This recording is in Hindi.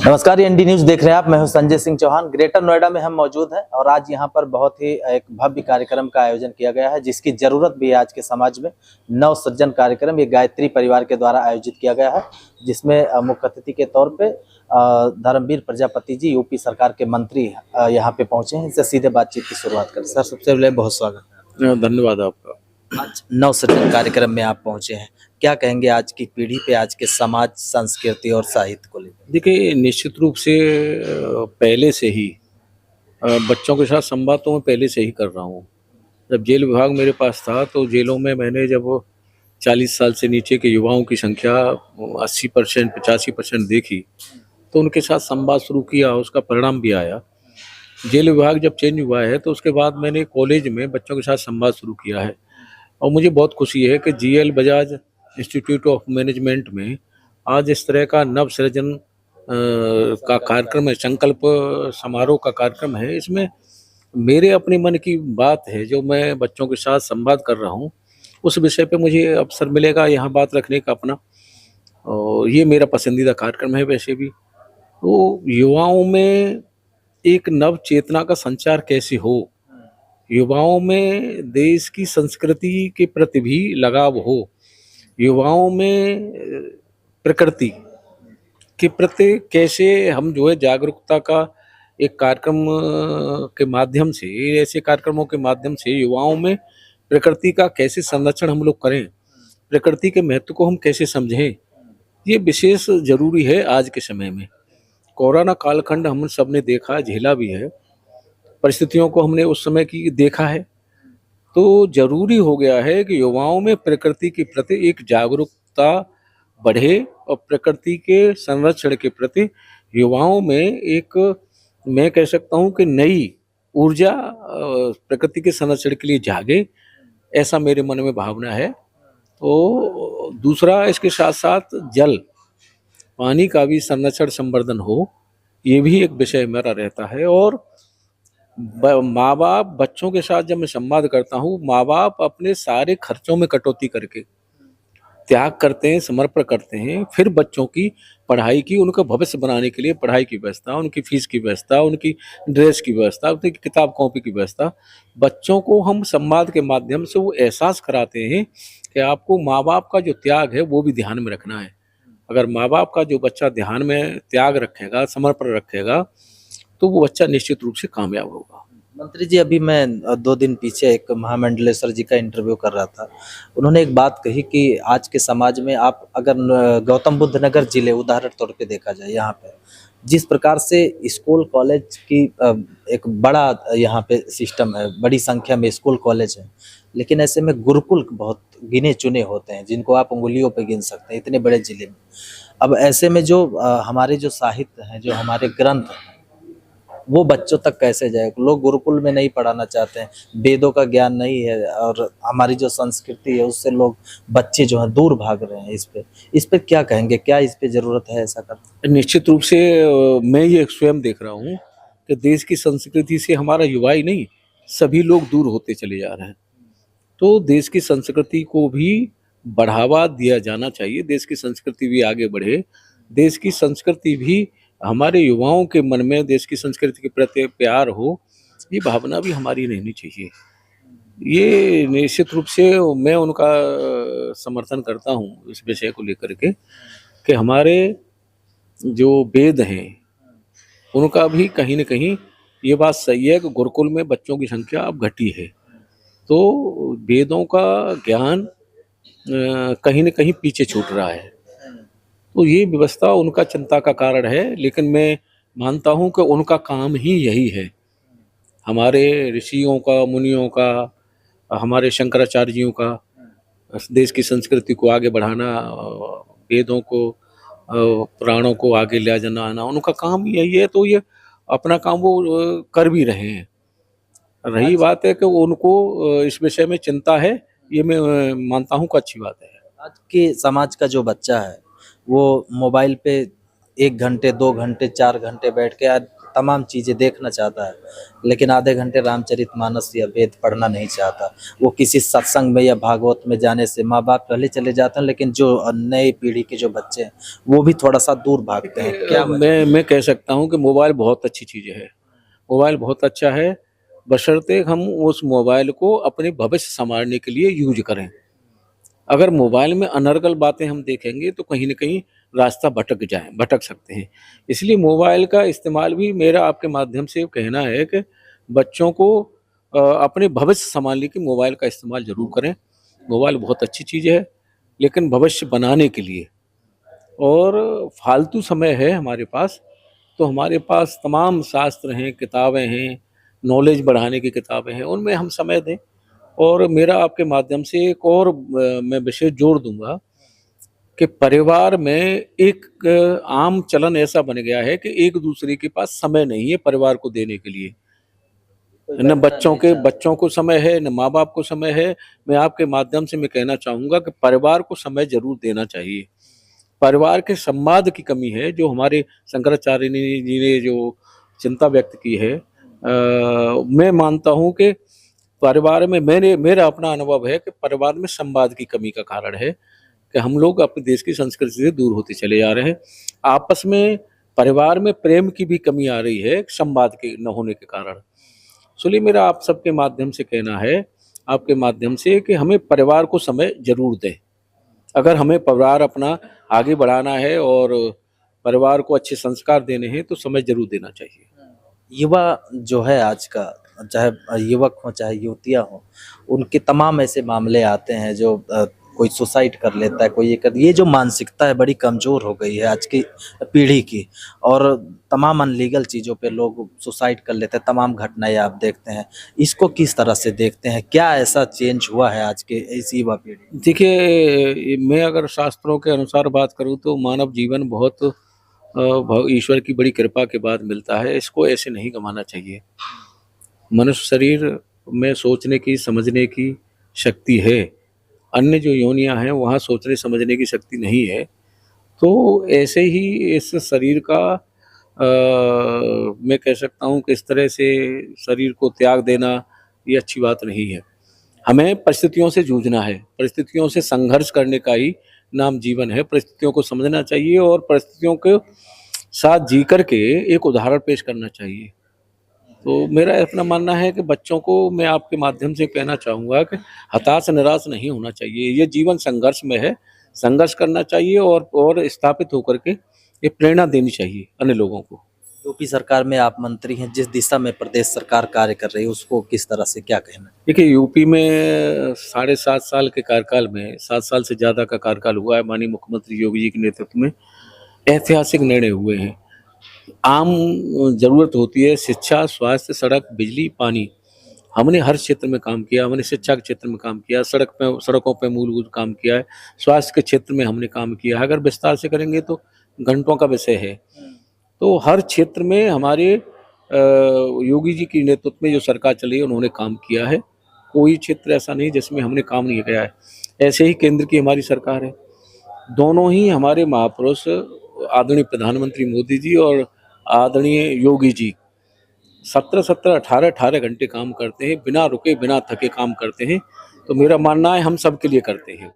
नमस्कार, ये एनडी न्यूज देख रहे हैं आप। मैं हूं संजय सिंह चौहान। ग्रेटर नोएडा में हम मौजूद हैं और आज यहां पर बहुत ही एक भव्य कार्यक्रम का आयोजन किया गया है, जिसकी जरूरत भी है आज के समाज में। नव सृजन कार्यक्रम ये गायत्री परिवार के द्वारा आयोजित किया गया है, जिसमें मुख्य अतिथि के तौर पे धर्मवीर प्रजापति जी, यूपी सरकार के मंत्री यहाँ पे पहुंचे हैं। इनसे सीधे बातचीत की शुरुआत करें। सर, सबसे पहले बहुत स्वागत है। धन्यवाद आपका। आज नव सृजन कार्यक्रम में आप पहुंचे हैं, क्या कहेंगे आज की पीढ़ी पे, आज के समाज, संस्कृति और साहित्य को लेकर? देखिए, निश्चित रूप से पहले से ही बच्चों के साथ संवाद तो मैं पहले से ही कर रहा हूँ। जब जेल विभाग मेरे पास था तो जेलों में मैंने जब 40 साल से नीचे के युवाओं की संख्या 80% 85% देखी तो उनके साथ संवाद शुरू किया, उसका परिणाम भी आया। जेल विभाग जब चेंज हुआ है तो उसके बाद मैंने कॉलेज में बच्चों के साथ संवाद शुरू किया है और मुझे बहुत खुशी है कि GL Bajaj institute of management में आज इस तरह का नव सृजन का कार्यक्रम है, संकल्प समारोह का कार्यक्रम है। इसमें मेरे अपने मन की बात है जो मैं बच्चों के साथ संवाद कर रहा हूँ, उस विषय पे मुझे अवसर मिलेगा यहाँ बात रखने का अपना, और ये मेरा पसंदीदा कार्यक्रम है। वैसे भी तो युवाओं में एक नव चेतना का संचार कैसे हो, युवाओं में देश की संस्कृति के प्रति भी लगाव हो, युवाओं में प्रकृति के प्रति कैसे हम जो है जागरूकता का एक कार्यक्रम के माध्यम से, ऐसे कार्यक्रमों के माध्यम से युवाओं में प्रकृति का कैसे संरक्षण हम लोग करें, प्रकृति के महत्व को हम कैसे समझें, ये विशेष जरूरी है आज के समय में। कोरोना कालखंड हम सब ने देखा, झेला भी है, परिस्थितियों को हमने उस समय की देखा है, तो जरूरी हो गया है कि युवाओं में प्रकृति के प्रति एक जागरूकता बढ़े और प्रकृति के संरक्षण के प्रति युवाओं में एक, मैं कह सकता हूं कि नई ऊर्जा प्रकृति के संरक्षण के लिए जागे, ऐसा मेरे मन में भावना है। तो दूसरा, इसके साथ साथ जल, पानी का भी संरक्षण संवर्धन हो, ये भी एक विषय मेरा रहता है। और माँ बाप बच्चों के साथ जब मैं संवाद करता हूँ, माँ बाप अपने सारे खर्चों में कटौती करके त्याग करते हैं, समर्पण करते हैं, फिर बच्चों की पढ़ाई की, उनका भविष्य बनाने के लिए पढ़ाई की व्यवस्था, उनकी फीस की व्यवस्था, उनकी ड्रेस की व्यवस्था, उनकी किताब कॉपी की व्यवस्था, बच्चों को हम संवाद के माध्यम से वो एहसास कराते हैं कि आपको माँ बाप का जो त्याग है वो भी ध्यान में रखना है। अगर माँ बाप का जो बच्चा ध्यान में त्याग रखेगा, समर्पण रखेगा, तो वो बच्चा निश्चित रूप से कामयाब होगा। मंत्री जी, अभी मैं 2 दिन पीछे एक महामंडलेश्वर जी का इंटरव्यू कर रहा था। उन्होंने एक बात कही कि आज के समाज में आप अगर गौतम बुद्ध नगर जिले उदाहरण तौर पे देखा जाए, यहाँ पे जिस प्रकार से स्कूल कॉलेज की एक बड़ा यहाँ पे सिस्टम है, बड़ी संख्या में स्कूल कॉलेज है, लेकिन ऐसे में गुरुकुल बहुत गिने चुने होते हैं, जिनको आप उंगलियों पे गिन सकते हैं इतने बड़े जिले में। अब ऐसे में जो हमारे जो साहित्य हैं, जो हमारे ग्रंथ हैं, वो बच्चों तक कैसे जाए? लोग गुरुकुल में नहीं पढ़ाना चाहते हैं, वेदों का ज्ञान नहीं है, और हमारी जो संस्कृति है उससे लोग, बच्चे जो हैं दूर भाग रहे हैं। इस पे क्या कहेंगे? क्या इस पे जरूरत है ऐसा करना? निश्चित रूप से मैं ये स्वयं देख रहा हूँ कि देश की संस्कृति से हमारा युवा ही नहीं, सभी लोग दूर होते चले जा रहे हैं। तो देश की संस्कृति को भी बढ़ावा दिया जाना चाहिए, देश की संस्कृति भी आगे बढ़े, देश की संस्कृति भी हमारे युवाओं के मन में देश की संस्कृति के प्रति प्यार हो, ये भावना भी हमारी रहनी चाहिए। ये निश्चित रूप से मैं उनका समर्थन करता हूँ इस विषय को लेकर के, कि हमारे जो वेद हैं उनका भी कहीं न कहीं ये बात सही है कि गुरुकुल में बच्चों की संख्या अब घटी है, तो वेदों का ज्ञान कहीं न कहीं पीछे छूट रहा है। तो ये व्यवस्था उनका चिंता का कारण है, लेकिन मैं मानता हूँ कि उनका काम ही यही है। हमारे ऋषियों का, मुनियों का, हमारे शंकराचार्य जियों का देश की संस्कृति को आगे बढ़ाना, वेदों को, पुराणों को आगे ले जाना, उनका काम यही है। तो ये अपना काम वो कर भी रहे हैं। रही बात है कि उनको इस विषय में चिंता है, ये मैं मानता हूँ कि अच्छी बात है। आज के समाज का जो बच्चा है वो मोबाइल पे 1 घंटे, 2 घंटे, 4 घंटे बैठ के आज तमाम चीज़ें देखना चाहता है, लेकिन आधे घंटे रामचरितमानस या वेद पढ़ना नहीं चाहता। वो किसी सत्संग में या भागवत में जाने से माँ-बाप पहले चले जाते हैं, लेकिन जो नई पीढ़ी के जो बच्चे हैं, वो भी थोड़ा-सा दूर भागते हैं। क्या वजह? मैं कह सकता हूँ कि मोबाइल बहुत अच्छी चीज़ है। मोबाइल बहुत अच्छा है, बशर्ते हम उस मोबाइल को अपने भविष्य सँवारने के लिए यूज़ करें। अगर मोबाइल में अनर्गल बातें हम देखेंगे तो कहीं न कहीं रास्ता भटक सकते हैं। इसलिए मोबाइल का इस्तेमाल भी मेरा आपके माध्यम से कहना है कि बच्चों को अपने भविष्य सँभालने के मोबाइल का इस्तेमाल ज़रूर करें। मोबाइल बहुत अच्छी चीज़ है, लेकिन भविष्य बनाने के लिए और फालतू समय है हमारे पास, तो हमारे पास तमाम शास्त्र हैं, किताबें हैं, नॉलेज बढ़ाने की किताबें हैं, उनमें हम समय दें। और मेरा आपके माध्यम से एक और मैं विशेष जोर दूँगा कि परिवार में एक आम चलन ऐसा बन गया है कि एक-दूसरे के पास समय नहीं है परिवार को देने के लिए। कोई न बैठना नहीं चाहता। बच्चों को समय है, न माँ-बाप को समय है। मैं आपके माध्यम से मैं कहना चाहूँगा कि परिवार को समय ज़रूर देना चाहिए। परिवार के संवाद की कमी है, जो हमारे शंकराचार्य जी ने जो चिंता व्यक्त की है। मैं मानता हूँ कि परिवार में मेरा अपना अनुभव है कि परिवार में संवाद की कमी का कारण है कि हम लोग अपने देश की संस्कृति से दूर होते चले जा रहे हैं। आपस में परिवार में प्रेम की भी कमी आ रही है संवाद के न होने के कारण। इसलिए मेरा आप सबके माध्यम से कहना है, आपके माध्यम से कि हमें परिवार को समय ज़रूर दें। अगर हमें परिवार अपना आगे बढ़ाना है और परिवार को अच्छे संस्कार देने हैं तो समय ज़रूर देना चाहिए। युवा जो है आज का, चाहे युवक हो चाहे युवतियाँ हों, उनके तमाम ऐसे मामले आते हैं जो कोई सुसाइड कर लेता है, कोई ये जो मानसिकता है बड़ी कमज़ोर हो गई है आज की पीढ़ी की, और तमाम अनलीगल चीज़ों पे लोग सुसाइड कर लेते हैं, तमाम घटनाएँ आप देखते हैं। इसको किस तरह से देखते हैं? क्या ऐसा चेंज हुआ है आज के इस युवा पीढ़ी में? देखिए, मैं अगर शास्त्रों के अनुसार बात करूँ तो मानव जीवन बहुत भ ईश्वर की बड़ी कृपा के बाद मिलता है, इसको ऐसे नहीं गँवाना चाहिए। मनुष्य शरीर में सोचने की, समझने की शक्ति है। अन्य जो योनियाँ हैं, वहाँ सोचने समझने की शक्ति नहीं है। तो ऐसे ही इस शरीर का मैं कह सकता हूँ कि इस तरह से शरीर को त्याग देना, ये अच्छी बात नहीं है। हमें परिस्थितियों से जूझना है, परिस्थितियों से संघर्ष करने का ही नाम जीवन है। परिस्थितियों को समझना चाहिए और परिस्थितियों के साथ जी कर के एक उदाहरण पेश करना चाहिए। तो मेरा अपना मानना है कि बच्चों को मैं आपके माध्यम से कहना चाहूँगा कि हताश निराश नहीं होना चाहिए। ये जीवन संघर्ष में है, संघर्ष करना चाहिए और स्थापित होकर के ये प्रेरणा देनी चाहिए अन्य लोगों को। यूपी सरकार में आप मंत्री हैं, जिस दिशा में प्रदेश सरकार कार्य कर रही है, उसको किस तरह से क्या कहना है? देखिए, यूपी में 7.5 साल के कार्यकाल में 7 साल से ज़्यादा का कार्यकाल हुआ है माननीय मुख्यमंत्री योगी जी के नेतृत्व में। ऐतिहासिक निर्णय हुए हैं। आम ज़रूरत होती है शिक्षा, स्वास्थ्य, सड़क, बिजली, पानी। हमने हर क्षेत्र में काम किया, हमने शिक्षा के क्षेत्र में काम किया, सड़कों पे मूलभूत काम किया है, स्वास्थ्य के क्षेत्र में हमने काम किया है। अगर विस्तार से करेंगे तो घंटों का विषय है। तो हर क्षेत्र में हमारे योगी जी के नेतृत्व में जो सरकार चली है उन्होंने काम किया है। कोई क्षेत्र ऐसा नहीं जिसमें हमने काम नहीं किया है। ऐसे ही केंद्र की हमारी सरकार है। दोनों ही हमारे महापुरुष आदरणीय प्रधानमंत्री मोदी जी और आदरणीय योगी जी 17-17, 18-18 घंटे काम करते हैं, बिना रुके, बिना थके काम करते हैं। तो मेरा मानना है हम सबके लिए करते हैं।